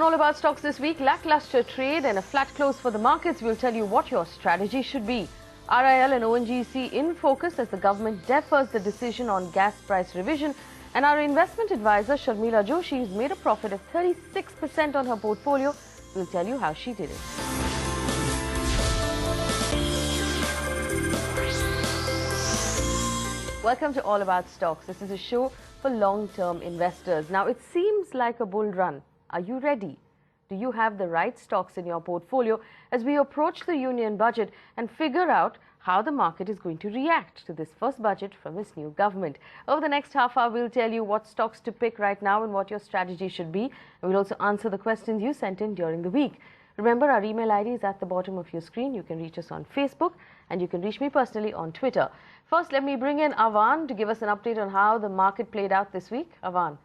all about stocks this week. Lackluster trade and a flat close for the markets. We'll tell you what your strategy should be. RIL and ONGC in focus as the government defers the decision on gas price revision. And our investment advisor, Sharmila Joshi, has made a profit of 36% on her portfolio. We'll tell you how she did it. Welcome to All About Stocks. This is a show for long-term investors. Now, it seems like a bull run. Are you ready? Do you have the right stocks in your portfolio as we approach the union budget and figure out how the market is going to react to this first budget from this new government? Over the next half hour, we'll tell you what stocks to pick right now and what your strategy should be. And we'll also answer the questions you sent in during the week. Remember, our email ID is at the bottom of your screen. You can reach us on Facebook and you can reach me personally on Twitter. First, let me bring in Avan to give us an update on how the market played out this week. Avan.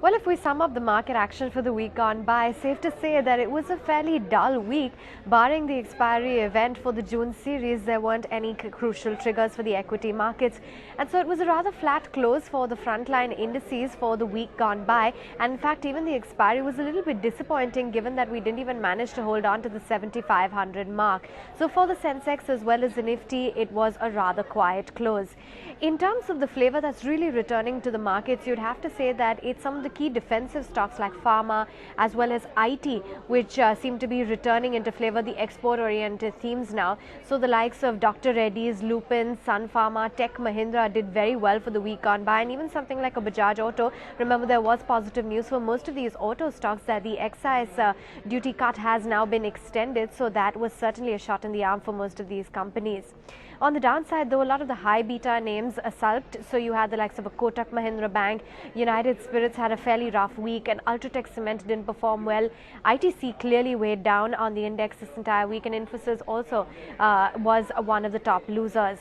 Well, if we sum up the market action for the week gone by, safe to say that it was a fairly dull week. Barring the expiry event for the June series, there weren't any crucial triggers for the equity markets. And so it was a rather flat close for the frontline indices for the week gone by. And in fact, even the expiry was a little bit disappointing given that we didn't even manage to hold on to the 7,500 mark. So for the Sensex as well as the Nifty, it was a rather quiet close. In terms of the flavor that's really returning to the markets, you'd have to say that it's some of the key defensive stocks like pharma as well as IT, which seem to be returning into flavor, the export-oriented themes now. So the likes of Dr. Reddy's, Lupin, Sun Pharma, Tech Mahindra did very well for the week gone by, and even something like a Bajaj Auto. Remember, there was positive news for most of these auto stocks that the excise duty cut has now been extended, so that was certainly a shot in the arm for most of these companies. On the downside, though, a lot of the high beta names sulked. So you had the likes of a Kotak Mahindra Bank, United Spirits had a fairly rough week, and Ultratech Cement didn't perform well. ITC clearly weighed down on the index this entire week, and Infosys also was one of the top losers.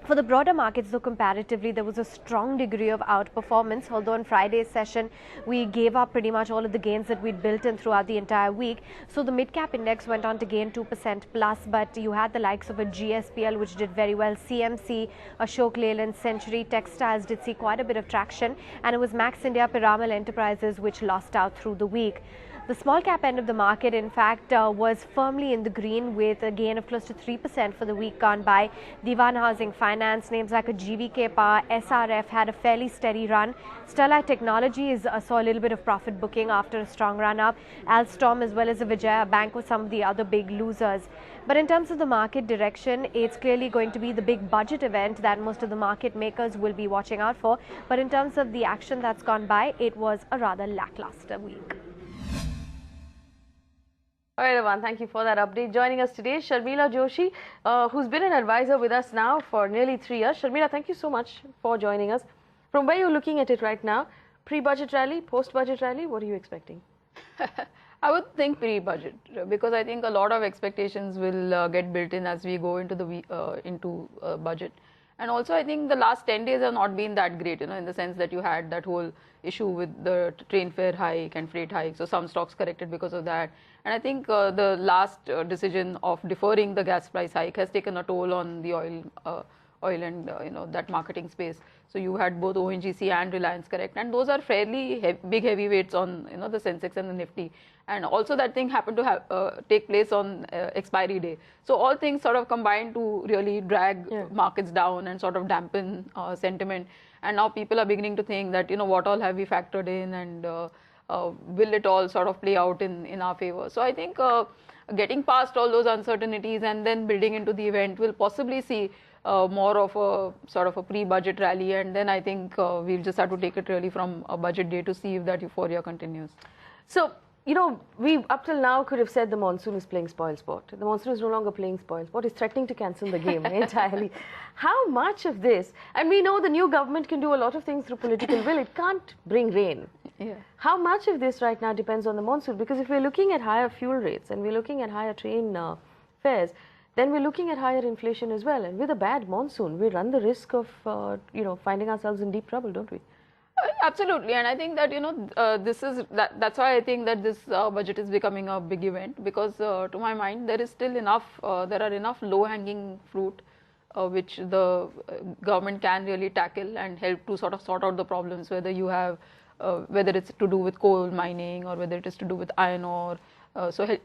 For the broader markets, though, comparatively, there was a strong degree of outperformance, although on Friday's session, we gave up pretty much all of the gains that we'd built in throughout the entire week. So the mid-cap index went on to gain 2% plus, but you had the likes of a GSPL, which did very well, CMC, Ashok Leyland, Century Textiles did see quite a bit of traction, and it was Max India Piramal Enterprises which lost out through the week. The small cap end of the market, in fact, was firmly in the green with a gain of close to 3% for the week gone by. Divan Housing Finance, names like a GVK Power, SRF had a fairly steady run. Sterlite Technologies saw a little bit of profit booking after a strong run up. Alstom as well as the Vijaya Bank were some of the other big losers. But in terms of the market direction, it's clearly going to be the big budget event that most of the market makers will be watching out for. But in terms of the action that's gone by, it was a rather lackluster week. All right, Avan, thank you for that update. Joining us today, Sharmila Joshi, who's been an advisor with us now for nearly 3 years. Sharmila, thank you so much for joining us. From where you're looking at it right now, pre-budget rally, post-budget rally, what are you expecting? I would think pre-budget, because I think a lot of expectations will get built in as we go into the budget. And also, I think the last 10 days have not been that great, in the sense that you had that whole issue with the train fare hike and freight hike. So some stocks corrected because of that. And I think the last decision of deferring the gas price hike has taken a toll on the oil and that marketing space. So you had both ONGC and Reliance correct, and those are fairly big heavyweights on the Sensex and the Nifty. And also that thing happened to take place on expiry day. So all things sort of combined to really drag markets down and sort of dampen sentiment. And now people are beginning to think that what all have we factored in, and will it all sort of play out in our favor. So I think getting past all those uncertainties and then building into the event will possibly see more of a sort of a pre-budget rally, and then I think we'll just have to take it really from a budget day to see if that euphoria continues. So, we up till now could have said the monsoon is playing spoil sport. The monsoon is no longer playing spoil sport. It's threatening to cancel the game entirely. How much of this, and we know the new government can do a lot of things through political will, it can't bring rain. Yeah. How much of this right now depends on the monsoon? Because if we're looking at higher fuel rates and we're looking at higher train fares, then we're looking at higher inflation as well. And with a bad monsoon, we run the risk of, finding ourselves in deep trouble, don't we? Absolutely, and I think that that's why I think that this budget is becoming a big event, because to my mind there is still enough there are enough low-hanging fruit which the government can really tackle and help to sort of sort out the problems, whether you have whether it's to do with coal mining or whether it is to do with iron ore,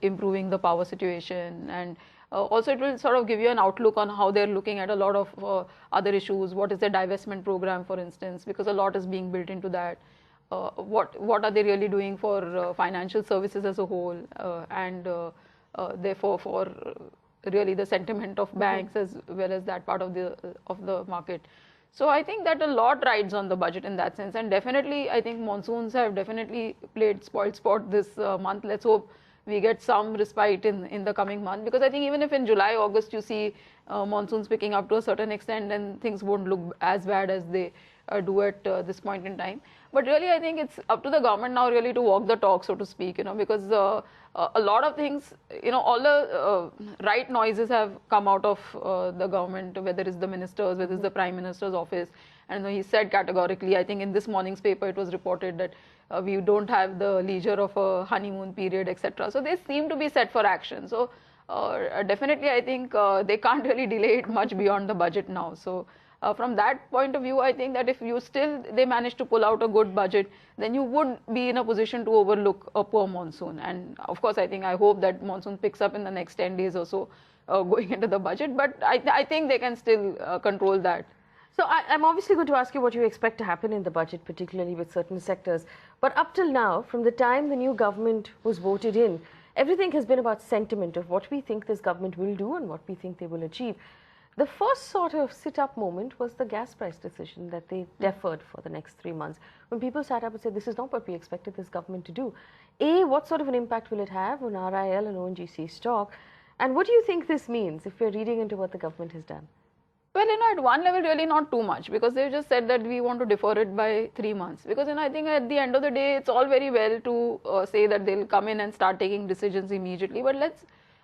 improving the power situation. And also it will sort of give you an outlook on how they're looking at a lot of other issues. What is their divestment program, for instance, because a lot is being built into that. What are they really doing for financial services as a whole, and therefore for really the sentiment of banks as well as that part of the market. So I think that a lot rides on the budget in that sense, and definitely I think monsoons have definitely played spoil sport this month. Let's hope we get some respite in the coming month, because I think even if in July, August you see monsoons picking up to a certain extent, then things won't look as bad as they do at this point in time. But really I think it's up to the government now really to walk the talk, so to speak, because a lot of things, all the right noises have come out of the government, whether it's the ministers, whether it's the Prime Minister's office. And he said categorically, I think in this morning's paper it was reported that we don't have the leisure of a honeymoon period, etc. So they seem to be set for action. So definitely I think they can't really delay it much beyond the budget now. So from that point of view, I think that if they manage to pull out a good budget, then you would be in a position to overlook a poor monsoon. And of course, I hope that monsoon picks up in the next 10 days or so going into the budget. But I think they can still control that. So I'm obviously going to ask you what you expect to happen in the budget, particularly with certain sectors. But up till now, from the time the new government was voted in, everything has been about sentiment of what we think this government will do and what we think they will achieve. The first sort of sit-up moment was the gas price decision that they deferred for the next 3 months, when people sat up and said, this is not what we expected this government to do. A, what sort of an impact will it have on RIL and ONGC stock? And what do you think this means if we're reading into what the government has done? Well, at one level, really not too much, because they've just said that we want to defer it by 3 months. Because, I think at the end of the day, it's all very well to say that they'll come in and start taking decisions immediately. But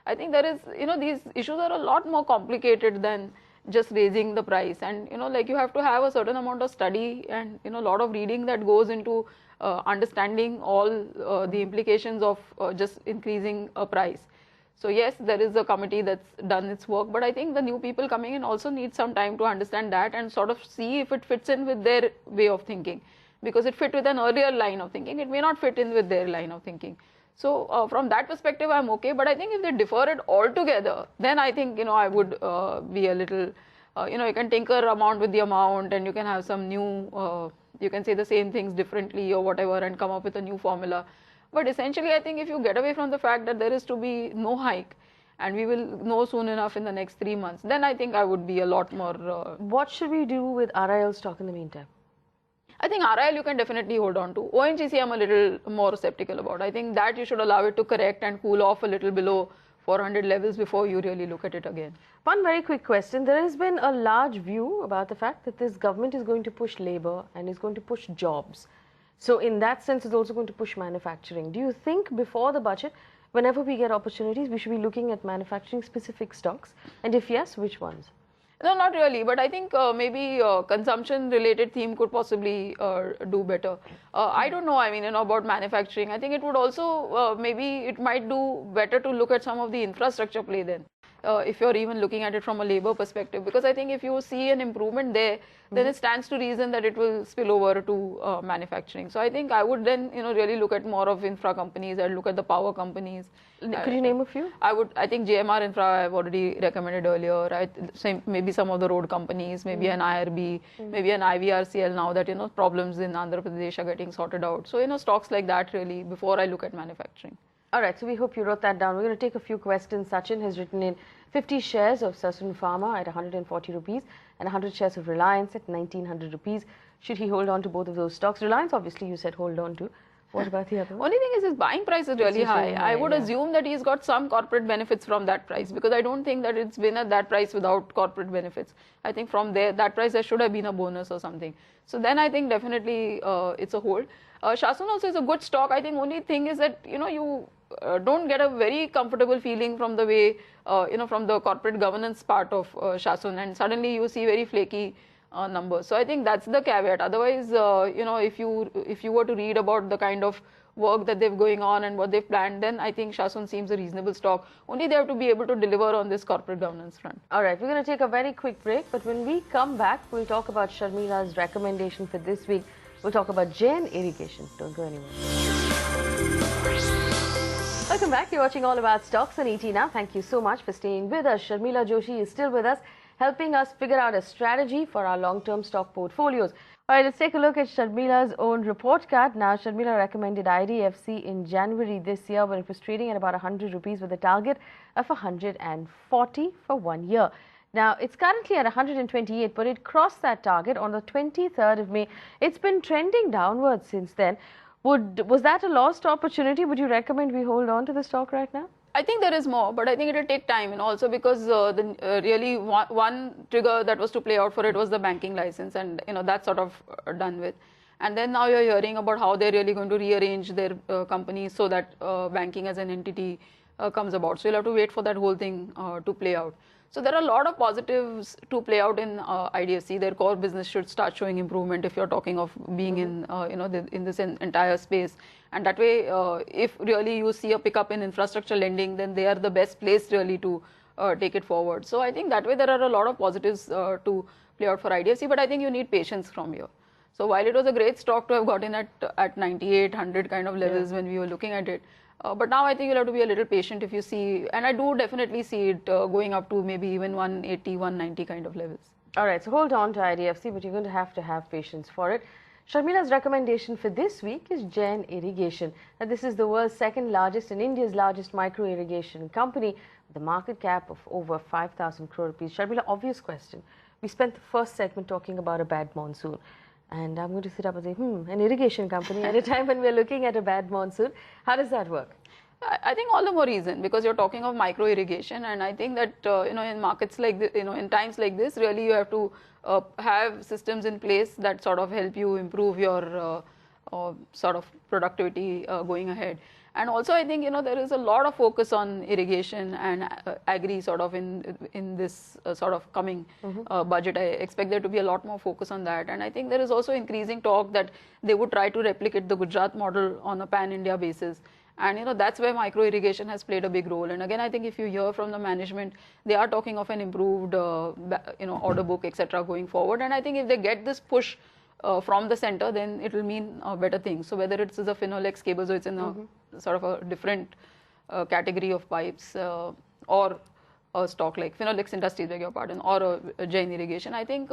I think there is, these issues are a lot more complicated than just raising the price. And, like you have to have a certain amount of study and, a lot of reading that goes into understanding all the implications of just increasing a price. So yes, there is a committee that's done its work, but I think the new people coming in also need some time to understand that and sort of see if it fits in with their way of thinking. Because it fit with an earlier line of thinking, it may not fit in with their line of thinking. So from that perspective, I'm okay. But I think if they defer it altogether, then I think, I would be a little, you can tinker around with the amount and you can have some new, you can say the same things differently or whatever and come up with a new formula. But essentially, I think if you get away from the fact that there is to be no hike, and we will know soon enough in the next 3 months, then I think I would be a lot more... What should we do with RIL stock in the meantime? I think RIL you can definitely hold on to. ONGC I'm a little more skeptical about. I think that you should allow it to correct and cool off a little below 400 levels before you really look at it again. One very quick question. There has been a large view about the fact that this government is going to push labor and is going to push jobs. So in that sense, it's also going to push manufacturing. Do you think before the budget, whenever we get opportunities, we should be looking at manufacturing specific stocks? And if yes, which ones? No, not really. But I think maybe consumption related theme could possibly do better. I don't know, about manufacturing. I think it would also, maybe it might do better to look at some of the infrastructure play then. If you're even looking at it from a labor perspective, because I think if you see an improvement there, then it stands to reason that it will spill over to manufacturing. So I think I would then, really look at more of infra companies. I'd look at the power companies. Could you name a few? I think JMR Infra I've already recommended earlier. Maybe some of the road companies, maybe an IRB, maybe an IVRCL now that, problems in Andhra Pradesh are getting sorted out. So, stocks like that really before I look at manufacturing. All right, so we hope you wrote that down. We're going to take a few questions. Sachin has written in 50 shares of Sassoon Pharma at 140 rupees and 100 shares of Reliance at 1900 rupees. Should he hold on to both of those stocks? Reliance, obviously, you said hold on to. What about the other one? Only thing is his buying price is really high. I would assume that he's got some corporate benefits from that price, because I don't think that it's been at that price without corporate benefits. I think from there, that price there should have been a bonus or something. So then I think definitely it's a hold. Sassoon also is a good stock. I think only thing is that, you don't get a very comfortable feeling from the way, from the corporate governance part of Sassoon, and suddenly you see very flaky numbers. So I think that's the caveat. Otherwise, if you were to read about the kind of work that they've going on and what they've planned, then I think Sassoon seems a reasonable stock. Only they have to be able to deliver on this corporate governance front. All right, we're going to take a very quick break, but when we come back, we'll talk about Sharmila's recommendation for this week. We'll talk about Jain Irrigation. Don't go anywhere. Welcome back. You're watching All About Stocks on ET Now. Thank you so much for staying with us. Sharmila Joshi is still with us, helping us figure out a strategy for our long-term stock portfolios. All right, let's take a look at Sharmila's own report card. Now, Sharmila recommended IDFC in January this year when it was trading at about 100 rupees with a target of 140 for 1 year. Now, it's currently at 128, but it crossed that target on the 23rd of May. It's been trending downwards since then. Was that a lost opportunity? Would you recommend we hold on to the stock right now? I think there is more, but I think it will take time, and also because really one trigger that was to play out for it was the banking license, and that's sort of done with. And then now you're hearing about how they're really going to rearrange their company so that banking as an entity comes about. So you'll have to wait for that whole thing to play out. So there are a lot of positives to play out in IDFC. Their core business should start showing improvement if you're talking of being in in this entire space. And that way, if really you see a pickup in infrastructure lending, then they are the best place really to take it forward. So I think that way there are a lot of positives to play out for IDFC, but I think you need patience from here. So while it was a great stock to have gotten at 98, 100 kind of levels when we were looking at it, but now I think you'll have to be a little patient if you see, and I do definitely see it going up to maybe even 180, 190 kind of levels. All right, so hold on to IDFC, but you're going to have patience for it. Sharmila's recommendation for this week is Jain Irrigation. Now, this is the world's second largest and India's largest micro irrigation company with a market cap of over 5,000 crore rupees. Sharmila, obvious question. We spent the first segment talking about a bad monsoon. And I'm going to sit up and say, an irrigation company at a time when we're looking at a bad monsoon. How does that work? I think all the more reason, because you're talking of micro irrigation, and I think that in markets like this, in times like this, really you have to have systems in place that sort of help you improve your sort of productivity going ahead. And also, I think there is a lot of focus on irrigation and agri sort of in this sort of coming budget. I expect there to be a lot more focus on that. And I think there is also increasing talk that they would try to replicate the Gujarat model on a pan-India basis. And that's where micro irrigation has played a big role. And again, I think if you hear from the management, they are talking of an improved order book, etc. going forward. And I think if they get this push from the center, then it will mean better things. So whether it's a Finolex cable, so it's in a sort of a different category of pipes, or a stock like Finolex Industries, beg your pardon, or a Jain Irrigation, I think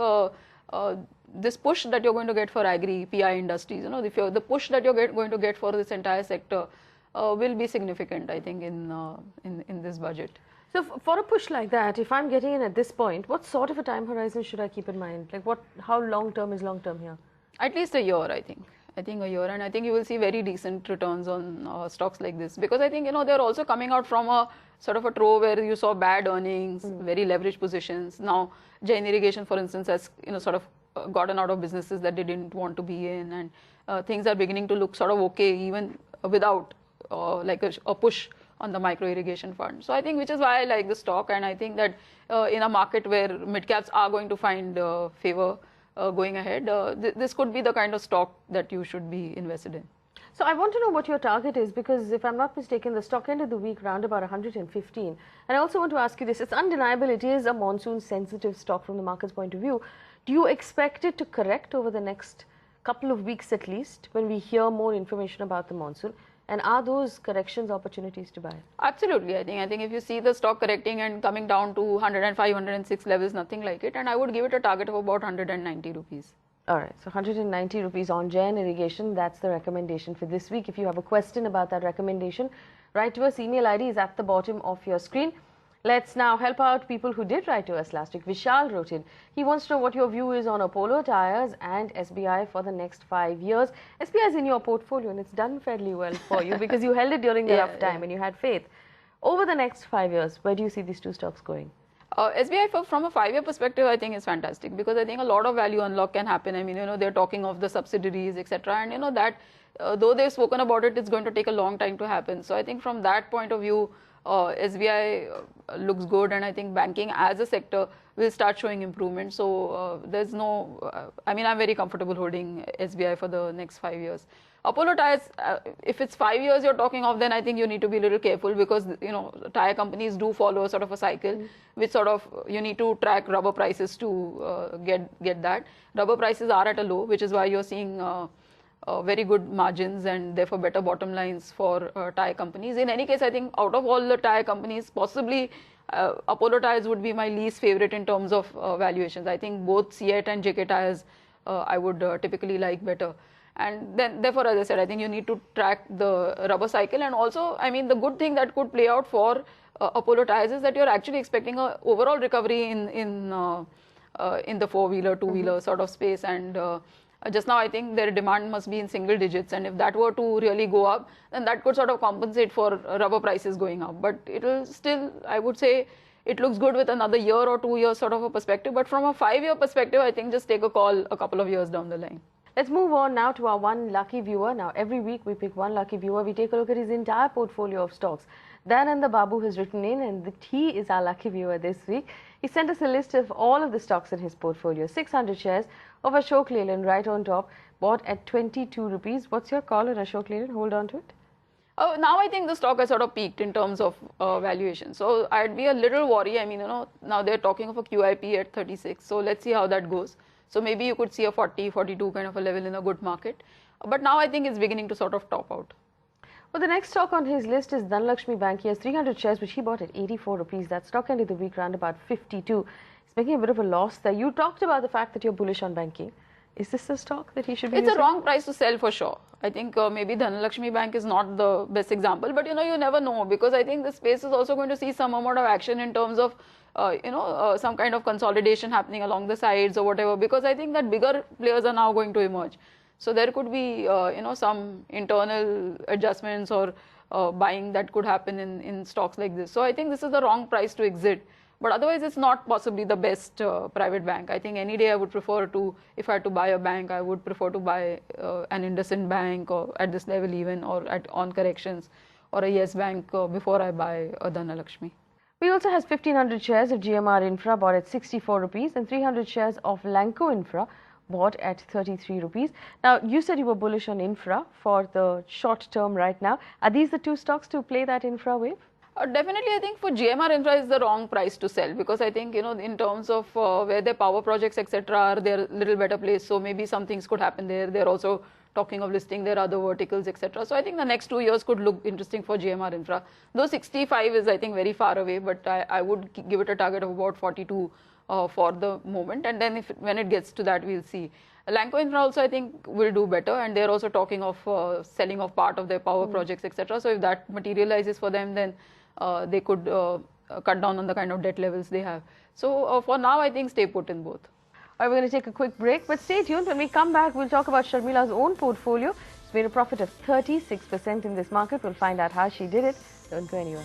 this push that you're going to get for agri, PI industries, the push that you're going to get for this entire sector will be significant, I think, in this budget. So for a push like that, if I'm getting in at this point, what sort of a time horizon should I keep in mind? Like how long term is long term here? At least a year, I think. I think a year, and I think you will see very decent returns on stocks like this, because I think they're also coming out from a sort of a trove where you saw bad earnings, very leveraged positions. Now Jain Irrigation, for instance, has sort of gotten out of businesses that they didn't want to be in, and things are beginning to look sort of okay even without like a push on the micro irrigation fund. So I think, which is why I like the stock, and I think that in a market where mid caps are going to find favor going ahead, this could be the kind of stock that you should be invested in. So I want to know what your target is, because if I'm not mistaken, the stock ended the week round about 115. And I also want to ask you this: it's undeniable it is a monsoon sensitive stock from the market's point of view. Do you expect it to correct over the next couple of weeks at least, when we hear more information about the monsoon? And are those corrections opportunities to buy? Absolutely. I think if you see the stock correcting and coming down to 105, 106 levels, nothing like it. And I would give it a target of about 190 rupees. All right. So 190 rupees on Jain Irrigation. That's the recommendation for this week. If you have a question about that recommendation, write to us. Email ID is at the bottom of your screen. Let's now help out people who did write to us last week. Vishal wrote in. He wants to know what your view is on Apollo Tyres and SBI for the next 5 years. SBI is in your portfolio and it's done fairly well for you because you held it during the rough time and you had faith. Over the next 5 years, where do you see these two stocks going? SBI, from a 5-year perspective, I think is fantastic, because I think a lot of value unlock can happen. I mean, they're talking of the subsidiaries, etc. And that though they've spoken about it, it's going to take a long time to happen. So I think from that point of view, SBI looks good, and I think banking as a sector will start showing improvement. So there's no, I'm very comfortable holding SBI for the next 5 years. Apollo Tyres, if it's 5 years you're talking of, then I think you need to be a little careful, because tire companies do follow sort of a cycle, which sort of you need to track rubber prices to get that. Rubber prices are at a low, which is why you're seeing very good margins and therefore better bottom lines for tire companies. In any case, I think out of all the tire companies, possibly Apollo Tyres would be my least favorite in terms of valuations. I think both CEAT and JK Tyres I would typically like better. And then, therefore, as I said, I think you need to track the rubber cycle. And also, I mean, the good thing that could play out for Apollo Tyres is that you're actually expecting a overall recovery in the four-wheeler, two-wheeler sort of space. And just now, I think their demand must be in single digits. And if that were to really go up, then that could sort of compensate for rubber prices going up. But it will still, I would say, it looks good with another year or 2 years sort of a perspective. But from a 5-year perspective, I think just take a call a couple of years down the line. Let's move on now to our one lucky viewer. Now, every week we pick one lucky viewer. We take a look at his entire portfolio of stocks. Dayananda Babu has written in, and he is our lucky viewer this week. He sent us a list of all of the stocks in his portfolio. 600 shares of Ashok Leyland right on top, bought at 22 rupees. What's your call on Ashok Leyland? Hold on to it. Now I think the stock has sort of peaked in terms of valuation. So I'd be a little worried. I mean, now they're talking of a QIP at 36. So let's see how that goes. So maybe you could see a 40, 42 kind of a level in a good market. But now I think it's beginning to sort of top out. Well, the next stock on his list is Dhanlaxmi Bank. He has 300 shares, which he bought at 84 rupees. That stock ended the week round about 52. He's making a bit of a loss there. You talked about the fact that you're bullish on banking. Is this the stock that he should be It's using? a wrong price to sell for sure. I think maybe Dhanlaxmi Bank is not the best example, but you never know, because I think the space is also going to see some amount of action in terms of some kind of consolidation happening along the sides or whatever, because I think that bigger players are now going to emerge. So there could be some internal adjustments or buying that could happen in stocks like this. So I think this is the wrong price to exit. But otherwise, it's not possibly the best private bank. I think any day I would prefer to, if I had to buy a bank, I would prefer to buy an IndusInd Bank, or at this level even, or on corrections, or a Yes Bank before I buy a Dhanlaxmi. We also has 1500 shares of GMR Infra bought at 64 rupees and 300 shares of Lanco Infra bought at 33 rupees. Now, you said you were bullish on Infra for the short term right now. Are these the two stocks to play that Infra wave? Definitely, I think for GMR Infra is the wrong price to sell, because I think, in terms of where their power projects, etc., are, they're a little better place. So maybe some things could happen there. They're also talking of listing their other verticals, etc. So I think the next 2 years could look interesting for GMR Infra. Though 65 is, I think, very far away, but I would give it a target of about 42 for the moment. And then when it gets to that, we'll see. Lanco Infra also, I think, will do better, and they're also talking of selling off part of their power projects, etc. So if that materializes for them, then they could cut down on the kind of debt levels they have. So for now, I think stay put in both. All right, we're going to take a quick break, but stay tuned. When we come back, we'll talk about Sharmila's own portfolio. She's made a profit of 36% in this market. We'll find out how she did it. Don't go anywhere.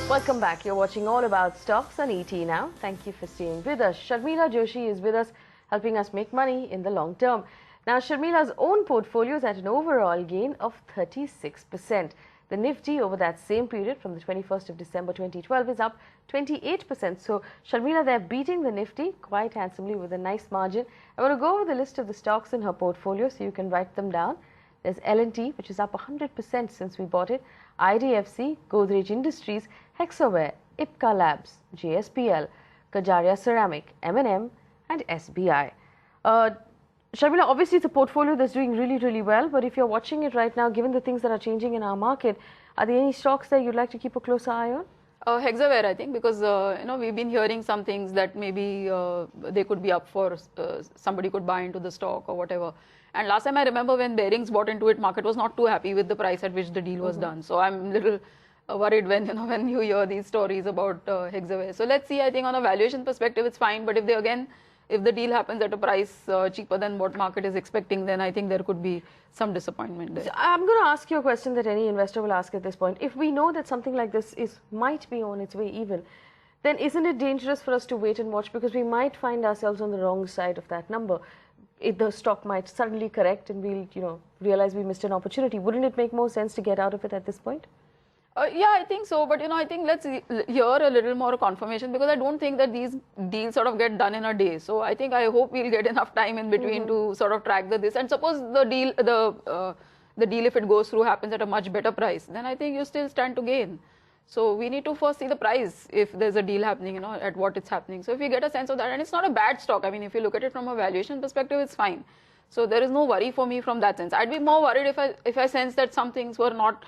Welcome back. You're watching All About Stocks on ET Now. Thank you for staying with us. Sharmila Joshi is with us, helping us make money in the long term. Now, Sharmila's own portfolio is at an overall gain of 36%. The Nifty over that same period from the 21st of December 2012 is up 28%. So, Sharmila, they're beating the Nifty quite handsomely with a nice margin. I want to go over the list of the stocks in her portfolio so you can write them down. There's L&T, which is up 100% since we bought it, IDFC, Godrej Industries, Hexaware, Ipca Labs, JSPL, Kajaria Ceramic, M&M, and SBI. Sharmila, obviously it's a portfolio that's doing really, really well, but if you're watching it right now, given the things that are changing in our market, are there any stocks that you'd like to keep a closer eye on? Hexaware, I think, because we've been hearing some things that maybe they could be up for, somebody could buy into the stock or whatever. And last time I remember when Bearings bought into it, market was not too happy with the price at which the deal was done. So I'm a little worried when when you hear these stories about Hexaware. So let's see. I think on a valuation perspective, it's fine. But if the deal happens at a price cheaper than what market is expecting, then I think there could be some disappointment there. So I'm going to ask you a question that any investor will ask at this point. If we know that something like this might be on its way even, then isn't it dangerous for us to wait and watch, because we might find ourselves on the wrong side of that number? The stock might suddenly correct and we'll realize we missed an opportunity. Wouldn't it make more sense to get out of it at this point? Yeah, I think so. But I think let's hear a little more confirmation, because I don't think that these deals sort of get done in a day. So I hope we'll get enough time in between to sort of track this. And suppose the deal, if it goes through, happens at a much better price, then I think you still stand to gain. So we need to first see the price if there's a deal happening, at what it's happening. So if you get a sense of that, and it's not a bad stock. I mean, if you look at it from a valuation perspective, it's fine. So there is no worry for me from that sense. I'd be more worried if I sense that some things were not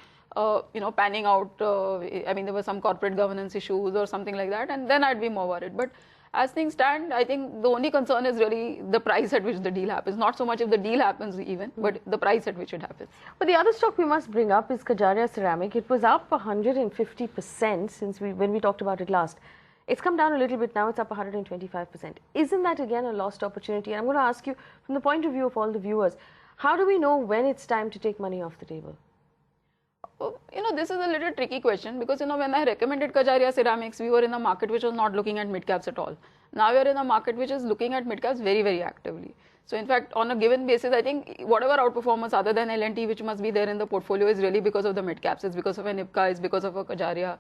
panning out. I mean, there were some corporate governance issues or something like that, and then I'd be more worried. But as things stand, I think the only concern is really the price at which the deal happens. Not so much if the deal happens even, but the price at which it happens. But the other stock we must bring up is Kajaria Ceramic. It was up 150% since when we talked about it last. It's come down a little bit now, it's up 125%. Isn't that again a lost opportunity? And I'm going to ask you, from the point of view of all the viewers, how do we know when it's time to take money off the table? This is a little tricky question because, when I recommended Kajaria Ceramics, we were in a market which was not looking at mid-caps at all. Now we are in a market which is looking at mid-caps very, very actively. So in fact, on a given basis, I think whatever outperformance other than L&T which must be there in the portfolio is really because of the mid-caps. It's because of an IPCA, it's because of a Kajaria.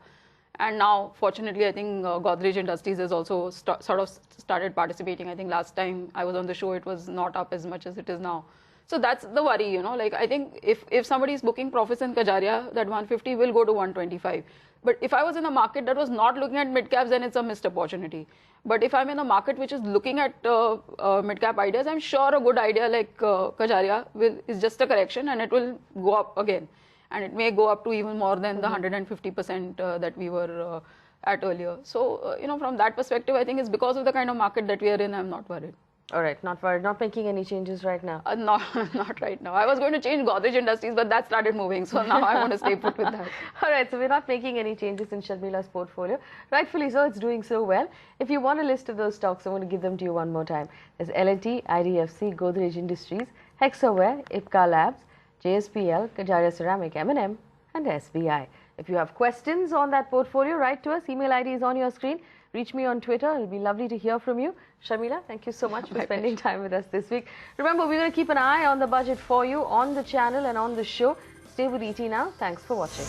And now, fortunately, I think Godrej Industries has also sort of started participating. I think last time I was on the show, it was not up as much as it is now. So that's the worry, like I think if somebody is booking profits in Kajaria, that 150 will go to 125. But if I was in a market that was not looking at mid-caps, then it's a missed opportunity. But if I'm in a market which is looking at mid-cap ideas, I'm sure a good idea like Kajaria is just a correction and it will go up again. And it may go up to even more than the 150% that we were at earlier. So, from that perspective, I think it's because of the kind of market that we are in, I'm not worried. All right, not worried, not making any changes right now. Not right now. I was going to change Godrej Industries, but that started moving. So now I want to stay put with that. All right, so we're not making any changes in Sharmila's portfolio. Rightfully so, it's doing so well. If you want a list of those stocks, I want to give them to you one more time. There's L&T, IDFC, Godrej Industries, Hexaware, IPCA Labs, JSPL, Kajaria Ceramic, M&M, and SBI. If you have questions on that portfolio, write to us. Email ID is on your screen. Reach me on Twitter. It'll be lovely to hear from you. Sharmila, thank you so much for spending time with us this week. Remember, we're going to keep an eye on the budget for you on the channel and on the show. Stay with ET Now. Thanks for watching.